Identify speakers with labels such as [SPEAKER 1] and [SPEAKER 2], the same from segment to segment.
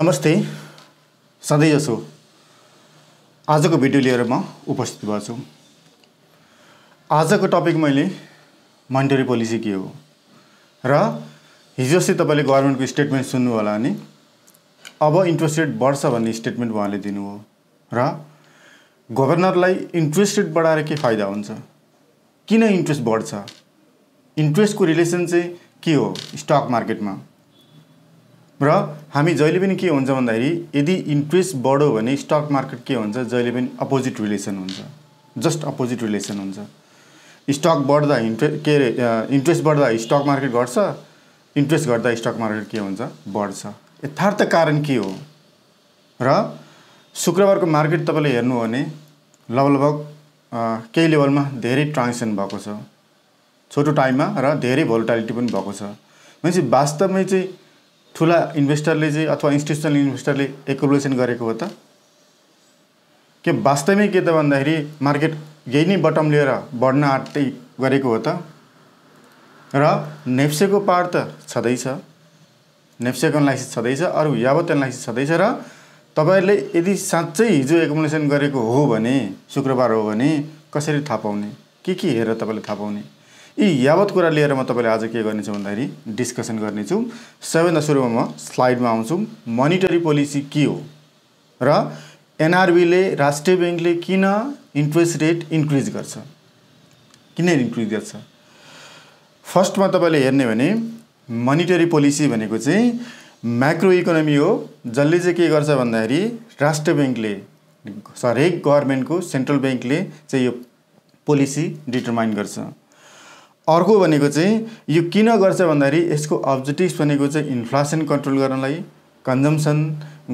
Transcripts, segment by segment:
[SPEAKER 1] नमस्ते। सधैँ जसो आजको भिडियो लिएर म उपस्थित भएको छु। आजको टपिक मैले मोनेटरी पोलिसी के हो र हिजो अस्ति तपाईले गभर्नमेन्टको स्टेटमेन्ट सुन्नु होला नि। अब इन्ट्रेस्ट रेट बढ्छ भन्ने स्टेटमेन्ट उहाँले दिनुभयो र गभर्नरलाई इन्ट्रेस्ट रेट बढाएर के फाइदा हुन्छ, किन इन्ट्रेस्ट बढ्छ, इन्ट्रेस्टको रिलेसन चाहिँ के हो स्टक मार्केटमा र हामी जहिले पनि के हुन्छ भन्दाखेरि यदि इन्ट्रेस्ट बढ्यो भने स्टक मार्केट के हुन्छ, जहिले पनि अपोजिट रिलेसन हुन्छ, जस्ट अपोजिट रिलेसन हुन्छ। स्टक बढ्दा इन्ट्रेस्ट बढ्दा स्टक मार्केट घट्छ, इन्ट्रेस्ट घट्दा स्टक मार्केट के हुन्छ, बढ्छ। यथार्थ कारण के हो र शुक्रबारको मार्केट तपाईले हेर्नु भने लगभग केही लेभलमा धेरै ट्रान्जेक्सन भएको छ छोटो टाइममा र धेरै भोलेटिलिटी पनि भएको छ। भनेपछि वास्तवमै चाहिँ ठुला इन्भेस्टरले चाहिँ अथवा इन्स्टिट्युसनल इन्भेस्टरले एक्युमुलेसन गरेको हो त के वास्तवमै के त भन्दाखेरि मार्केट यही नै बटम लिएर बढ्न आँट्दै गरेको हो त र नेप्सेको पार्ट त छँदैछ, नेप्सेको एनालाइसिस छँदैछ, अरू यावत एनालाइसिस छँदैछ र तपाईहरुले यदि साँच्चै हिजो एक्युमुलेसन गरेको हो भने, शुक्रबार हो भने कसरी थाहा पाउने, के हेरेर तपाईले थाहा पाउने, यी यावत कुरा लिएर म तपाईले आज के गर्नेछु भन्दाखेरि डिस्कसन गर्नेछु। सबैभन्दा सुरुमा म स्लाइडमा आउँछु। मोनेटरी पोलिसी के हो र एनआरबीले राष्ट्रिय बैंकले किन इन्ट्रेस्ट रेट इन्क्रिज गर्छ, किन इन्क्रिज गर्छ। फर्स्टमा तपाईले हेर्ने भने मोनेटरी पोलिसी भनेको चाहिँ म्याक्रो इकोनोमी हो, जसले चाहिँ के गर्छ भन्दाखेरि राष्ट्रिय बैंकले हरेक गभर्नमेन्टको सेन्ट्रल बैंकले चाहिँ यो पोलिसी डिटरमाइन गर्छ। अर्को भनेको चाहिँ यो किन गर्छ भन्दाखेरि यसको अब्जेक्टिभ्स भनेको चाहिँ इन्फ्लेसन कन्ट्रोल गर्नलाई, कन्जम्सन,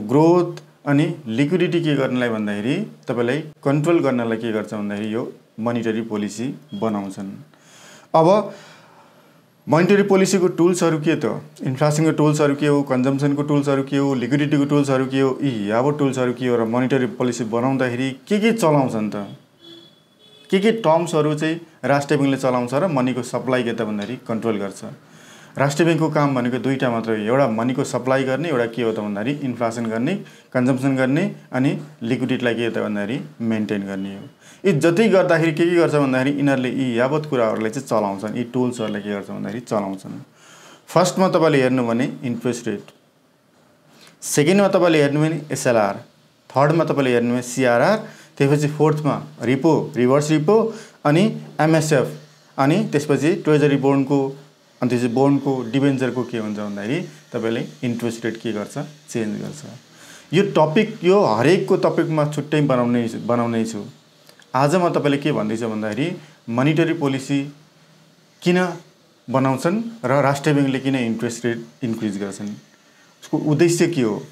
[SPEAKER 1] ग्रोथ अनि लिक्विडिटी के गर्नलाई भन्दाखेरि तपाईलाई कन्ट्रोल गर्नलाई के गर्छ भन्दाखेरि यो मोनेटरी पोलिसी बनाउँछन्। अब मोनेटरी पोलिसीको टुल्सहरु के त, इन्फ्लेसनको टुल्सहरु के हो, कन्जम्सनको टुल्सहरु के हो, लिक्विडिटीको टुल्सहरु के हो, यी यावत टुल्सहरु के हो र मोनेटरी पोलिसी बनाउँदाखेरि के चलाउँछन् त, के टर्म्सहरु चाहिँ राष्ट्रिय बैंकले चलाउँछ र मनीको सप्लाई के त भन्दाखेरि कन्ट्रोल गर्छ। राष्ट्रिय बैंकको काम भनेको दुईटा मात्र हो, एउटा मनीको सप्लाई गर्ने, एउटा के हो त भन्दाखेरि इन्फ्लेसन गर्ने, कन्जम्सन गर्ने अनि लिक्विडिटीलाई के त भन्दाखेरि मेन्टेन गर्ने हो। यी जति गर्दाखेरि के गर्छ भन्दाखेरि यिनीहरुले यी यावत कुराहरुलाई चाहिँ चलाउँछन्, यी टुल्सहरुले के गर्छ भन्दाखेरि चलाउँछन्। फर्स्टमा तपाईले हेर्नु भने इन्ट्रेस्ट रेट, सेकेन्डमा तपाईले हेर्नु भने एसएलआर, थर्डमा तपाईले हेर्नु भने सीआरआर, त्यसपछि फोर्थमा रिपो, रिभर्स रिपो अनि एमएसएफ अनि त्यसपछि ट्रेजरी बोन्डको अनि त्यसपछि बोन्डको डिबेन्चरको के हुन्छ भन्दाखेरि तपाईले इन्ट्रेस्ट रेट के गर्छ, चेन्ज गर्छ। यो टपिक यो हरेकको टपिकमा छुट्टै बनाउने छु। आज म तपाईले के भन्दैछु भन्दाखेरि मोनेटरी पोलिसी किन बनाउँछन् र राष्ट्रिय बैंकले किन इन्ट्रेस्ट रेट इन्क्रिज गर्छन्, उसको उद्देश्य के हो।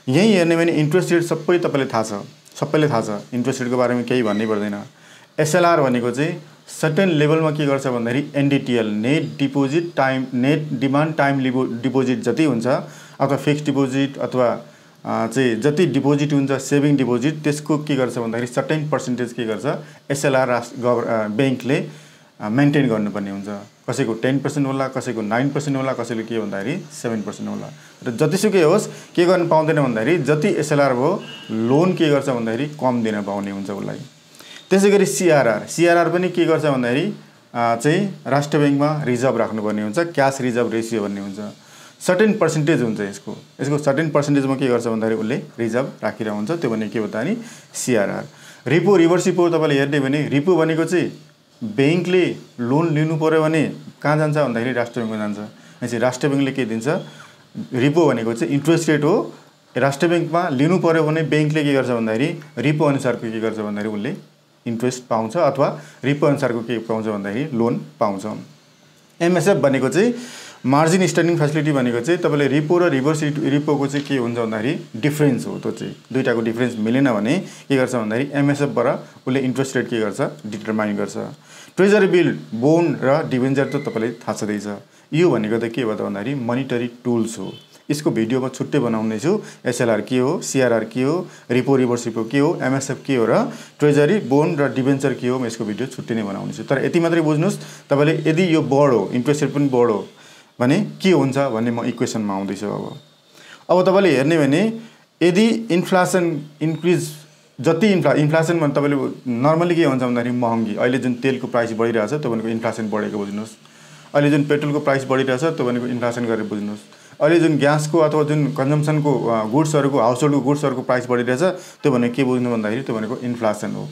[SPEAKER 1] यही हेर्ने भने इन्ट्रेस्ट रेट सबै तपाईले थाहा छ, सबैले थाहा छ, इन्ट्रेस्ट रेटको बारेमा केही भन्नै पर्दैन। एसएलआर भनेको चाहिँ सर्टेन लेभलमा के गर्छ भन्दाखेरि NDTL, net deposit time, net demand time deposit जति हुन्छ अथवा फिक्स्ड डिपोजिट अथवा चाहिँ जति डिपोजिट हुन्छ सेभिङ डिपोजिट, त्यसको के गर्छ भन्दाखेरि सर्टेन पर्सेन्टेज के गर्छ एसएलआर बैंकले मेन्टेन गर्नुपर्ने हुन्छ। कसैको 10% होला, कसैको 9% होला, कसैले के भन्दाखेरि 7% होला। र जतिसुकै होस् के गर्न पाउँदैन भन्दाखेरि जति एसएलआर भयो लोन के गर्छ भन्दाखेरि कम दिन पाउने हुन्छ उसलाई। त्यसैगरी सीआरआर, सीआरआर पनि के गर्छ भन्दाखेरि चाहिँ राष्ट्रिय बैंकमा रिजर्भ राख्नुपर्ने हुन्छ, क्याश रिजर्भ रेशियो भन्ने हुन्छ, सर्टेन पर्सेन्टेज हुन्छ यसको सर्टेन पर्सेन्टेजमा के गर्छ भन्दाखेरि उसले रिजर्भ राखिरहेको हुन्छ, त्यो भनेको के हो भन्दाखेरि सीआरआर। रिपो, रिभर्स रिपो तपाईले हेर्ने भने रिपो भनेको चाहिँ बैंकले लोन लिनु पर्यो भने कहाँ जान्छ भन्दाखेरि राष्ट्रिय बैंकमा जान्छ। भनेपछि राष्ट्रिय बैंकले के दिन्छ, रिपो भनेको चाहिँ इन्ट्रेस्ट रेट हो, राष्ट्रिय बैंकमा लिनु पर्यो भने बैंकले के गर्छ भन्दाखेरि रिपो अनुसारको के गर्छ भन्दाखेरि उसले इन्ट्रेस्ट पाउँछ अथवा रिपो अनुसारको के पाउँछ भन्दाखेरि लोन पाउँछ। एमएसएफ भनेको चाहिँ मार्जिन स्ट्यान्डिङ फेसिलिटी भनेको चाहिँ तपाईले रिपो र रिभर्स रिपोको चाहिँ के हुन्छ भन्दाखेरि डिफरेन्स हो। त्यो चाहिँ दुईटाको डिफरेन्स मिलेन भने के गर्छ भन्दाखेरि एमएसएफबाट उसले इन्ट्रेस्ट रेट के गर्छ डिटरमाइन गर्छ। ट्रेजरी बिल, बोन्ड र डिबेन्चर त तपाईले थाहा छँदैछ। यो भनेको त के हो त भन्दाखेरि मोनेटरी टुल्स हो। यसको भिडियो म छुट्टै बनाउने छु। एसएलआर के हो, सीआरआर के हो, रिपो रिभर्स रिपो के हो, एमएसएफ के हो र ट्रेजरी बोन्ड र डिबेन्चर के हो, म यसको भिडियो छुट्टै नै बनाउने छु। तर यति मात्रै बुझ्नुस्, तपाईले यदि यो बढ्यो, इन्ट्रेस्ट रेट पनि बढ्यो भने के हुन्छ भन्ने म इक्वेसनमा आउँदैछु। अब तपाईले हेर्ने भने यदि इन्फ्लेसन इन्क्रिज जति इन्फ्लेसनमा तपाईले नर्मली के हुन्छ भन्दाखेरि महँगी अहिले जुन तेलको प्राइस बढिरहेछ त्यो भनेको इन्फ्लेसन बढेको बुझ्नुस्। अहिले जुन पेट्रोलको प्राइस बढिरहेछ त्यो भनेको इन्फ्लेसन गरेर बुझ्नुस्। अहिले जुन ग्यासको अथवा जुन कन्जम्सनको गुड्सहरुको हाउसहोल्डको गुड्सहरुको प्राइस बढिरहेछ त्यो भनेको के बुझ्नु भन्दाखेरि त्यो भनेको इन्फ्लेसन हो।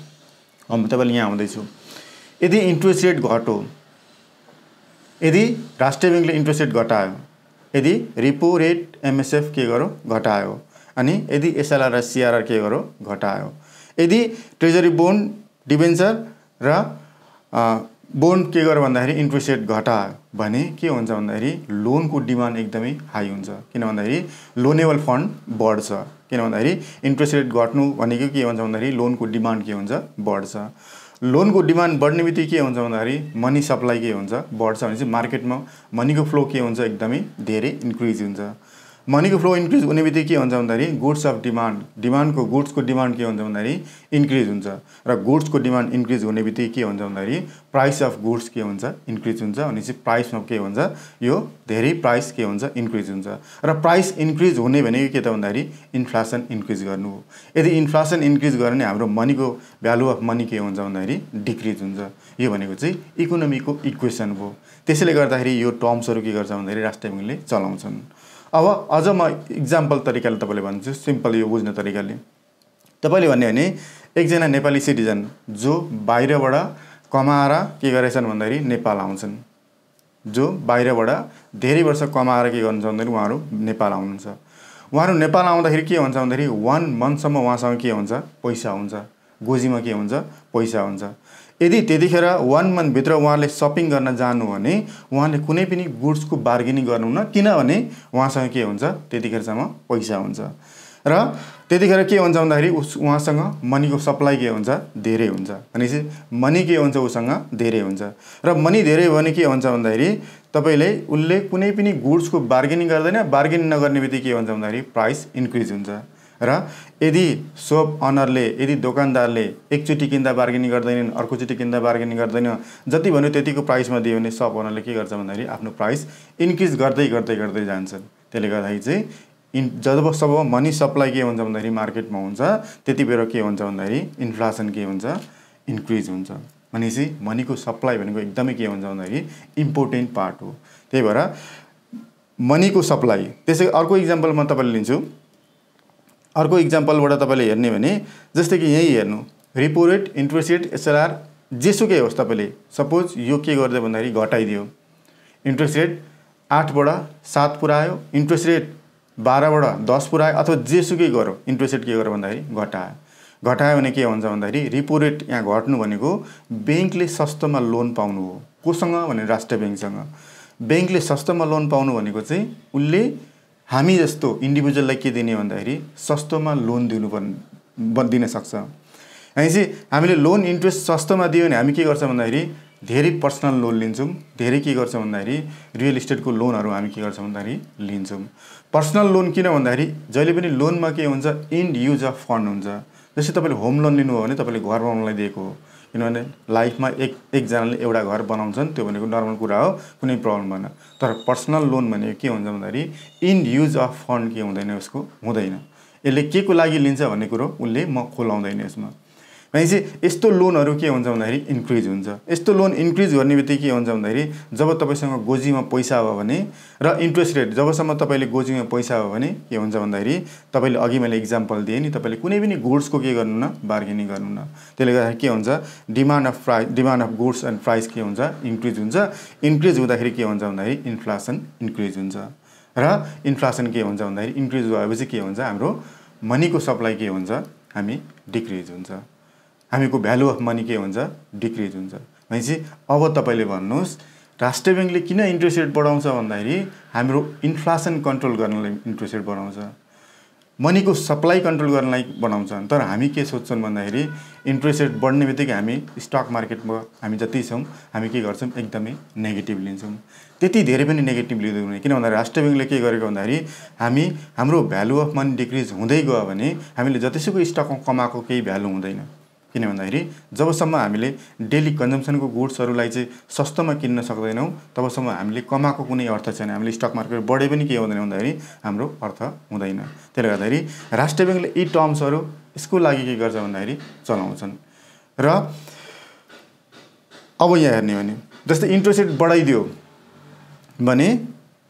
[SPEAKER 1] अब तपाईले यहाँ आउँदै छु यदि इन्ट्रेस्ट रेट घट्यो यदि राष्ट्रिय बैंकले इन्ट्रेस्ट रेट घटायो यदि रिपो रेट एमएसएफ के गर्यो घटायो अनि यदि एसएलआर र सीआरआर के गर्यो घटायो यदि ट्रेजरी बोन्ड डिबेन्चर र बोन्ड के गर्यो भन्दाखेरि इन्ट्रेस्ट रेट घटायो भने के हुन्छ भन्दाखेरि लोनको डिमान्ड एकदमै हाई हुन्छ किन भन्दाखेरि लोनेबल फन्ड बढ्छ किन भन्दाखेरि इन्ट्रेस्ट रेट घट्नु भनेको के हुन्छ भन्दाखेरि लोनको डिमान्ड के हुन्छ बढ्छ। लोनको डिमान्ड बढ्ने बित्तिकै के हुन्छ भन्दाखेरि मनी सप्लाई के हुन्छ बढ्छ भनेपछि मार्केटमा मनीको फ्लो के हुन्छ एकदमै धेरै इन्क्रिज हुन्छ। मनीको फ्लो इन्क्रिज हुने बित्तिकै के हुन्छ भन्दाखेरि गुड्स अफ डिमान्डको गुड्सको डिमान्ड के हुन्छ भन्दाखेरि इन्क्रिज हुन्छ र गुड्सको डिमान्ड इन्क्रिज हुने बित्तिकै के हुन्छ भन्दाखेरि प्राइस अफ गुड्स के हुन्छ इन्क्रिज हुन्छ भनेपछि प्राइसमा के हुन्छ यो धेरै प्राइस के हुन्छ इन्क्रिज हुन्छ र प्राइस इन्क्रिज हुने भनेको के त भन्दाखेरि इन्फ्लेसन इन्क्रिज गर्नु हो। यदि इन्फ्लेसन इन्क्रिज गर्यो भने हाम्रो मनीको भ्यालु अफ मनी के हुन्छ भन्दाखेरि डिक्रिज हुन्छ। यो भनेको चाहिँ इकोनोमीको इक्वेसन हो। त्यसैले गर्दाखेरि यो टर्म्सहरु के गर्छ भन्दाखेरि राष्ट्रिय बैंकले चलाउँछन्। अब अझ म एक्जाम्पल तरिकाले तपाईले भन्छु सिम्पल यो बुझ्ने तरिकाले तपाईले भन्ने भने एकजना नेपाली सिटिजन जो बाहिरबाट कमाएर के गरेछन् भन्दाखेरि नेपाल आउँछन् जो बाहिरबाट धेरै वर्ष कमाएर के गर्नुहुन्छ भन्दाखेरि उहाँहरु नेपाल आउनुहुन्छ। उहाँहरु नेपाल आउँदाखेरि के हुन्छ भन्दाखेरि 1 मन्थसम्म उहाँसँग के हुन्छ पैसा हुन्छ गोजीमा के हुन्छ पैसा हुन्छ। यदि त्यतिखेर 1 मन्थ भित्र उहाँले शपिङ गर्न जानु भने उहाँले कुनै पनि गुड्सको बार्गेनिङ गर्नुहुन्न किनभने उहाँसँग के हुन्छ त्यतिखेरसम्म पैसा हुन्छ र त्यतिखेर के हुन्छ भन्दाखेरि उहाँसँग मनीको सप्लाई के हुन्छ धेरै हुन्छ भनेपछि मनी के हुन्छ उसँग धेरै हुन्छ र मनी धेरै भने के हुन्छ भन्दाखेरि तपाईले उले कुनै पनि गुड्सको बार्गेनिङ गर्दैन बार्गेनिङ नगर्ने बित्तिकै के हुन्छ भन्दाखेरि प्राइस इन्क्रिज हुन्छ र यदि शॉप अनरले यदि दोकानदारले एकचोटी किन्दा बार्गेनिङ गर्दैनन् अर्कोचोटी किन्दा बार्गेनिङ गर्दैन जति भन्यो त्यतिको प्राइसमा दियो भने शॉप अनरले के गर्छ भन्दाखेरि आफ्नो प्राइस इन्क्रिज गर्दै गर्दै गर्दै जान्छन्। त्यसले गर्दाखेरि चाहिँ जब मनी सप्लाई के हुन्छ भन्दाखेरि मार्केटमा हुन्छ त्यतिबेर के हुन्छ भन्दाखेरि इन्फ्लेसन के हुन्छ इन्क्रिज हुन्छ भनेपछि मनीको सप्लाई भनेको एकदमै के हुन्छ भन्दाखेरि इम्पोर्टेन्ट पार्ट हो। त्यही भएर मनीको सप्लाई त्यसै अर्को एक्जाम्पल म तपाईलाई लिन्छु। अर्को एक्जाम्पलबाट तपाईले हेर्ने भने जस्तै कि यही हेर्नु repo rate interest rate SLR जेसुकै होस् तपाईले सपोज यो के गर्दै भन्दाखेरि घटाइदियो इन्ट्रेस्ट रेट 8 बाट 7 पुर्यायो इन्ट्रेस्ट रेट 12 बाट 10 पुर्यायो अथवा जेसुकै गर्यो इन्ट्रेस्ट रेट के गर्यो भन्दाखेरि घटायो भने के हुन्छ भन्दाखेरि रिपो रेट यहाँ घट्नु भनेको बैंकले सस्तोमा लोन पाउनु हो। कोसँग भने राष्ट्रिय बैंकसँग। बैंकले सस्तोमा लोन पाउनु भनेको चाहिँ उले हामी जस्तो इन्डिभिजुअललाई के दिने भन्दाखेरि सस्तोमा लोन दिन सक्छ। भनेपछि हामीले लोन इन्ट्रेस्ट सस्तोमा दियो भने हामी के गर्छ भन्दाखेरि धेरै पर्सनल लोन लिन्छौं धेरै के गर्छ भन्दाखेरि रियल एस्टेटको लोनहरु हामी के गर्छ भन्दाखेरि लिन्छौं। पर्सनल लोन किन भन्दाखेरि जहिले पनि लोनमा के हुन्छ इन्ड युज अफ फन्ड हुन्छ। जस्तै तपाईले होम लोन लिनुभयो भने तपाईले घर बनाउनलाई दिएको हो किनभने लाइफमा एक जनाले एउटा घर बनाउँछन् त्यो भनेको नर्मल कुरा हो कुनै प्रब्लम भएन। तर पर्सनल लोन भनेको के हुन्छ भन्दाखेरि इन युज अफ फन्ड के हुँदैन उसको हुँदैन यसले के को लागि लिन्छ भन्ने कुरो उले म खोलाउँदैन यसमा। भनेपछि यस्तो लोनहरु के हुन्छ भन्दाखेरि इन्क्रिज हुन्छ। यस्तो लोन इन्क्रिज गर्ने बित्तिकै के हुन्छ भन्दाखेरि जब तपाईसँग गोजीमा पैसा हो भने र इन्ट्रेस्ट रेट जबसम्म तपाईले गोजीमा पैसा हो भने के हुन्छ भन्दाखेरि तपाईले अघि मैले एक्जाम्पल दिए नि तपाईले कुनै पनि गुड्सको के गर्नु न बार्गेनिङ गर्नु न। त्यसले गर्दा के हुन्छ demand of goods and price के हुन्छ इन्क्रिज हुन्छ। इन्क्रिज हुँदाखेरि के हुन्छ भन्दाखेरि इन्फ्लेसन इन्क्रिज हुन्छ र इन्फ्लेसन के हुन्छ भन्दाखेरि इन्क्रिज भएपछि के हुन्छ हाम्रो मनीको सप्लाई के हुन्छ हामी डिक्रिज हुन्छ हामीको भ्यालु अफ मनी के हुन्छ डिक्रिज हुन्छ। भनेपछि अब तपाईले भन्नुस् राष्ट्रिय बैंकले किन इन्ट्रेस्ट रेट बढाउँछ भन्दाखेरि हाम्रो इन्फ्लेसन कन्ट्रोल गर्नलाई इन्ट्रेस्ट रेट बढाउँछ मनीको सप्लाई कन्ट्रोल गर्नलाई बनाउँछ। तर हामी के सोच्छौं भन्दाखेरि इन्ट्रेस्ट रेट बढ्ने बित्तिकै हामी स्टक मार्केटमा हामी जति छौं हामी के गर्छौं एकदमै नेगेटिभ लिन्छौं। त्यति धेरै पनि नेगेटिभ लिँदैन किन भन्दा राष्ट्रिय बैंकले के गरेको भन्दाखेरि हाम्रो भ्यालु अफ मनी डिक्रिज हुँदै गयो भने हामीले जतिसुकै स्टकमा कमाएको केही भ्यालु हुँदैन किन भन्दाखेरि जबसम्म हामीले डेली कन्जम्सनको गुड्सहरूलाई चाहिँ सस्तोमा किन्न सक्दैनौँ तबसम्म हामीले कमाएको कुनै अर्थ छैन। हामीले स्टक मार्केट बढे पनि के हुँदैन भन्दाखेरि हाम्रो अर्थ हुँदैन। त्यसले गर्दाखेरि राष्ट्रिय ब्याङ्कले यी टर्म्सहरू यसको लागि के गर्छ भन्दाखेरि चलाउँछन्। र अब यहाँ हेर्ने भने जस्तै इन्ट्रेस्ट रेट बढाइदियो भने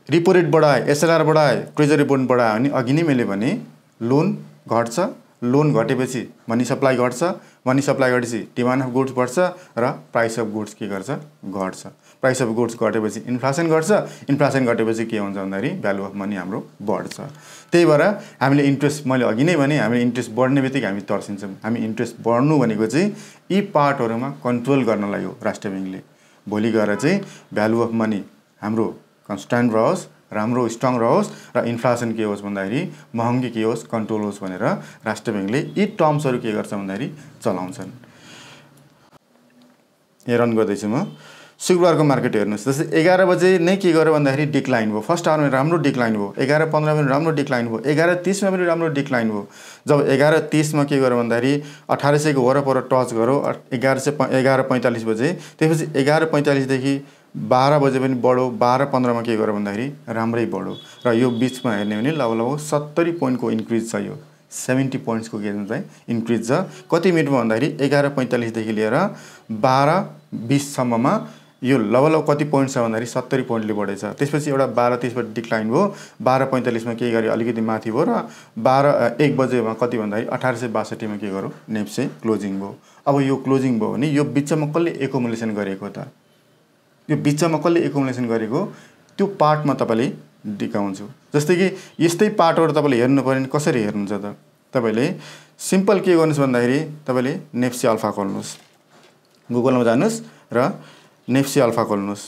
[SPEAKER 1] रिपो रेट बढाए, एसएलआर बढाए, ट्रेजरी बोन्ड बढायो भने अघि नै मैले भने लोन घट्छ, लोन घटेपछि मनी सप्लाई घट्छ, मनी सप्लाई घटेपछि डिमान्ड अफ गुड्स बढ्छ र प्राइस अफ गुड्स के गर्छ घट्छ। प्राइस अफ गुड्स घटेपछि इन्फ्लेसन घट्छ, इन्फ्लेसन घटेपछि के हुन्छ भन्दाखेरि भ्यालु अफ मनी हाम्रो बढ्छ। त्यही भएर हामीले इन्ट्रेस्ट मैले अघि नै भने हामीले इन्ट्रेस्ट बढ्ने बित्तिकै हामी तर्सिन्छौँ। हामी इन्ट्रेस्ट बढ्नु भनेको चाहिँ यी पार्टहरूमा कन्ट्रोल गर्नलाई हो राष्ट्रिय ब्याङ्कले। भोलि गएर चाहिँ भ्यालु अफ मनी हाम्रो कन्स्ट्यान्ट रहोस्, राम्रो स्ट्रङ रहोस् र इन्फ्लेसन के होस् भन्दाखेरि महँगी के होस् कन्ट्रोल होस् भनेर राष्ट्रिय ब्याङ्कले यी टर्म्सहरू के गर्छ भन्दाखेरि चलाउँछन्। यहाँ रन गर्दैछु म। शुक्रबारको मार्केट हेर्नुहोस्, जस्तै 11 बजे नै के गर्यो भन्दाखेरि डिक्लाइन भयो। फर्स्ट आवरमा राम्रो डिक्लाइन भयो, 11:15 पनि राम्रो डिक्लाइन भयो, 11:30 पनि राम्रो डिक्लाइन भयो। जब 11:30 के गर्यो भन्दाखेरि 1800 को वरपर टच गर्यो 11:45 बजे। त्यसपछि 11:45 देखि 12 बजे पनि बढ्यो, 12:15 के गर्यो भन्दाखेरि राम्रै बढ्यो र यो बिचमा हेर्ने भने लगभग 70 पोइन्टको इन्क्रिज छ। यो 70 पोइन्ट्सको के भन्छ इन्क्रिज छ। कति मिनटमा भन्दाखेरि 11:45 देखि लिएर 12:20 सम्ममा यो लगभग कति पोइन्ट छ भन्दाखेरि 70 पोइन्टले बढेछ। त्यसपछि एउटा 12:30 बाट डिक्लाइन भयो, 12:45 के गर्यो अलिकति माथि भयो र 1 बजेमा कति भन्दाखेरि 1862 के गर्यो नेप्से क्लोजिङ भयो। अब यो क्लोजिङ भयो भने यो बिचमा कसले एकोमुलेसन गरेको त, यो बिचमा कसले एकोमुलेसन गरेको त्यो पार्टमा तपाईँले देखाउँछु। जस्तै कि यस्तै पार्टहरू तपाईँले हेर्नु पर्यो भने कसरी हेर्नुहुन्छ त, तपाईँले सिम्पल के गर्नुहोस् भन्दाखेरि तपाईँले नेप्से अल्फा खोल्नुहोस्, गुगलमा जानुहोस् र नेप्से अल्फा खोल्नुहोस्।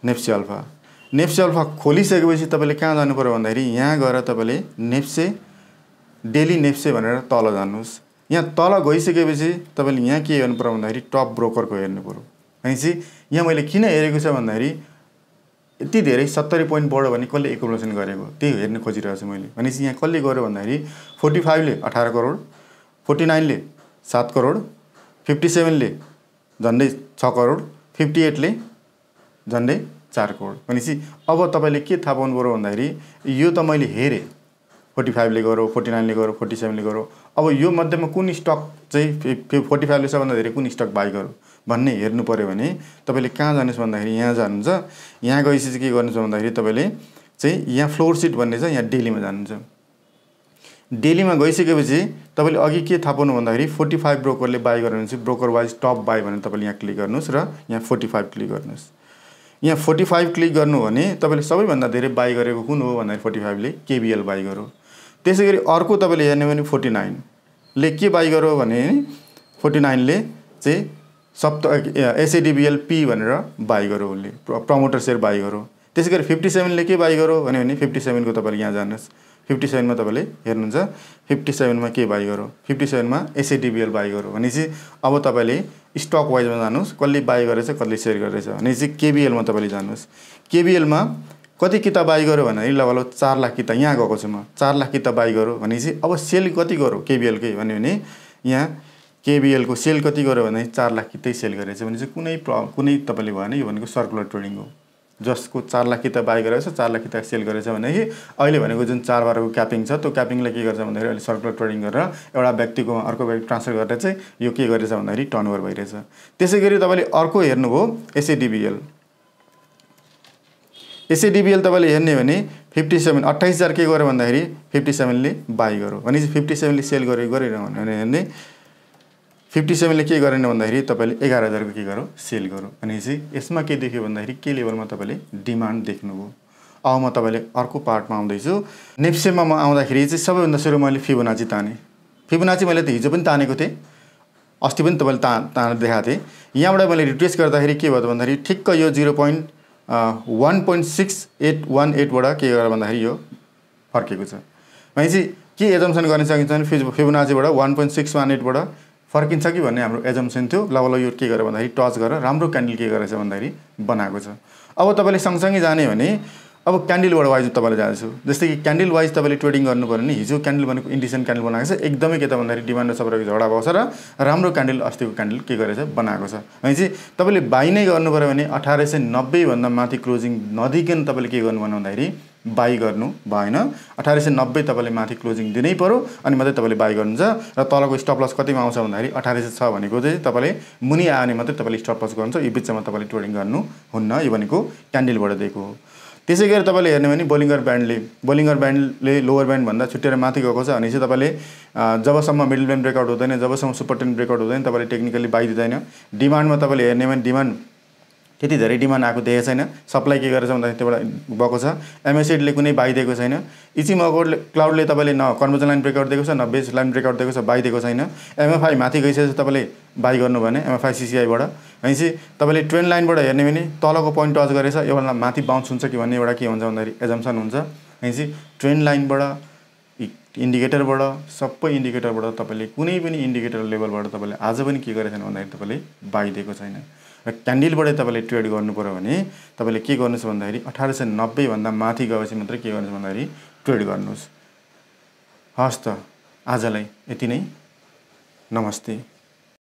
[SPEAKER 1] नेप्से अल्फा खोलिसकेपछि तपाईँले कहाँ जानु पर्यो भन्दाखेरि यहाँ गएर तपाईँले नेप्से डेली नेप्से भनेर तल जानुहोस्। यहाँ तल गइसकेपछि तपाईँले यहाँ के हेर्नु पर्यो भन्दाखेरि टप ब्रोकरको हेर्नु पर्यो। भनेपछि यहाँ मैले किन हेरेको छ भन्दाखेरि यति धेरै 70 पोइन्ट बढ्यो भने कसले एकुमुलेसन गरेको त्यही हेर्न खोजिरहेको छु मैले। भनेपछि यहाँ कसले गर्यो भन्दाखेरि 45 ले 18 करोड, 49 ले 7 करोड, 57 ले झन्डै 6 करोड, 58 ले झन्डै 4 करोड। भनेपछि अब तपाईँले के थाहा पाउनु पर्यो भन्दाखेरि यो त मैले हेरेँ 45 ले गऱ्यो, 49 ले गऱ्यो, 47 ले गऱ्यो। अब यो मध्येमा कुन स्टक चाहिँ 45 ले सबभन्दा धेरै कुन स्टक बाई गर्यो भन्ने हेर्नु पर्यो भने तपाईँले कहाँ जानुहोस् भन्दाखेरि यहाँ जानुहुन्छ। यहाँ गएपछि के गर्नुहुन्छ भन्दाखेरि तपाईँले चाहिँ यहाँ फ्लोर सिट भन्ने छ, यहाँ डेलीमा जानुहुन्छ। डेलीमा गइसकेपछि तपाईँले अघि के थाहा पाउनु भन्दाखेरि 45 ब्रोकरले बाई गर्यो भने चाहिँ ब्रोकर वाइज टप बाई भनेर तपाईँले यहाँ क्लिक गर्नुहोस् र यहाँ 45 क्लिक गर्नुहोस्। यहाँ 45 क्लिक गर्नु भने तपाईँले सबैभन्दा धेरै बाई गरेको कुन हो भन्दाखेरि 45 ले केबिएल बाई गर्यो। त्यसै गरी अर्को तपाईँले हेर्ने भने 49 ले के बाई गर्यो भने 49 ले चाहिँ एसएडिबिएल पी भनेर बाई गर्यो, उसले प्रमोटर सेयर बाई गर्यो। त्यसै गरी 57 ले के बाई गर्यो भने 57 को तपाईँले यहाँ जानुहोस्। 57 मा तपाईँले हेर्नुहुन्छ 57 मा के बाई गर्यो, 57 मा एसएडिबिएल बाई गर्यो। भनेपछि अब तपाईँले स्टक वाइजमा जानुहोस्, कसले बाई गरेछ कसले सेयर गरेछ भनेपछि केबिएल मा तपाईँले जानुहोस्। केबिएल मा कति किता बाई गर्यो भन्दाखेरि लगभग 4 लाख किता यहाँ गएको छु म, 4 लाख किता बाई गर्यो। भनेपछि अब सेल कति गर्यो केबिएलकै भन्यो भने यहाँ केबिएल को सेल कति गर्यो भने 4 लाख कितै सेल गरेछ। भनेपछि कुनै तपाईँले भने यो भनेको सर्कुलर ट्रेडिङ हो। जसको 4 लाख किता बाई गरेछ 4 लाख किता सेल गरेछ भनेदेखि अहिले भनेको जुन 4 बारको क्यापिङ छ त्यो क्यापिङले के गर्छ भन्दाखेरि अहिले सर्कुलर ट्रेडिङ गरेर एउटा व्यक्तिको अर्को व्यक्ति ट्रान्सफर गरेर चाहिँ यो के गरेछ भन्दाखेरि टर्नओभर भइरहेछ। त्यसै गरी तपाईँले अर्को हेर्नुभयो एसएडिबिएल। एसएडिबिएल तपाईँले हेर्ने भने 57 28,000 के गर्यो भन्दाखेरि 57 ले बाई गर्यो। भनेपछि 57 ले सेल गरेर हेर्ने 57 ले के गरेन भन्दाखेरि तपाईँले 11,000 को के गर्यो सेल गर्यो। भनेपछि यसमा के देख्यो भन्दाखेरि के लेभलमा तपाईँले डिमान्ड देख्नुभयो। अब म तपाईँले अर्को पार्टमा आउँदैछु। नेप्सेमा म आउँदाखेरि चाहिँ सबैभन्दा सुरु मैले फिबोनाची ताने। फिबोनाची मैले त हिजो पनि तानेको थिएँ, अस्ति पनि तपाईँले तानेर देखाएको थिएँ। यहाँबाट मैले रिट्रेस गर्दाखेरि के भयो भन्दाखेरि ठिक्क यो 0.1.6818 बाट के गर्यो भन्दाखेरि यो फर्केको छ। भनेपछि के एजम्सन गर्न सकिन्छ भने फिबोनाचीबाट 1.618 बाट फर्किन्छ कि भन्ने हाम्रो एजम्सन थियो। लगभग यो के गर्यो भन्दाखेरि टच गरेर राम्रो क्यान्डल के गरेछ भन्दाखेरि बनाएको छ। अब तपाईँले सँगसँगै जाने भने अब क्यान्डल वाइज तपाईँलाई जाँदैछु। जस्तै कि क्यान्डल वाइज तपाईँले ट्रेडिङ गर्नु पर्यो भने हिजो क्यान्डल भनेको इन्डिसियन क्यान्डल बनाएको छ, एकदमै के त भन्दाखेरि डिमान्ड र सप्लाईको झगडा भएको छ र राम्रो क्यान्डल अस्तिको क्यान्डल के गरेछ बनाएको छ। भनेपछि तपाईँले बाई नै गर्नु पर्यो भने 1890 भन्दा माथि क्लोजिङ नदिकन तपाईँले के गर्नु भन्दाखेरि बाई गर्नु भएन। 1890 तपाईँले माथि क्लोजिङ दिनै पर्यो अनि मात्रै तपाईँले बाई गर्नुहुन्छ र तलको स्टप लस कतिमा आउँछ भन्दाखेरि 1806 भनेको चाहिँ तपाईँले मुनि आयो भने मात्रै तपाईँले स्टप लस गर्नुहुन्छ। यो बिचमा तपाईँले ट्रेडिङ गर्नु हुन्न। यो भनेको क्यान्डलबाट दिएको हो। त्यसै गरी तपाईँले हेर्ने भने बोलिङ्गर ब्यान्डले लोवर ब्यान्ड भन्दा छुट्टेर माथि गएको छ भने चाहिँ तपाईँले जबसम्म मिडल ब्यान्ड ब्रेकआउट हुँदैन, जबसम्म सुपर टेन ब्रेकआउट हुँदैन तपाईँले टेक्निकली बाई दिँदैन। डिमान्डमा तपाईँले हेर्ने भने डिमान्ड त्यति धेरै डिमान्ड आएको देखेको छैन। सप्लाई के गरेछ भन्दाखेरि त्योबाट भएको छ। एमएससीले कुनै बाई दिएको छैन। इचिमोको क्लाउडले तपाईँले न कन्भर्जन लाइन ब्रेकआउट दिएको छ, न बेस लाइन ब्रेकआउट दिएको छ, बाई दिएको छैन। एमएफआई माथि गइसकेपछि तपाईँले बाई गर्नु भने एमएफआई सिसिआईबाट भनेपछि तपाईँले ट्रेन्ड लाइनबाट हेर्ने भने तलको पोइन्ट टच गरेछ, एउटा माथि बाउन्स हुन्छ कि भन्ने एउटा के हुन्छ भन्दाखेरि एजम्सन हुन्छ। भनेपछि ट्रेन्ड लाइनबाट इन्डिकेटरबाट सबै इन्डिकेटरबाट तपाईँले कुनै पनि इन्डिकेटर लेभलबाट तपाईँले आज पनि के गरेछन् भन्दाखेरि तपाईँले बाई दिएको छैन। र क्यान्डलबाट तपाईँले ट्रेड गर्नु पर्यो भने तपाईँले के गर्नुहोस् भन्दाखेरि 1890 भन्दा माथि गएपछि मात्रै के गर्नुहोस् भन्दाखेरि ट्रेड गर्नुहोस्। हस् त आजलाई यति नै। नमस्ते।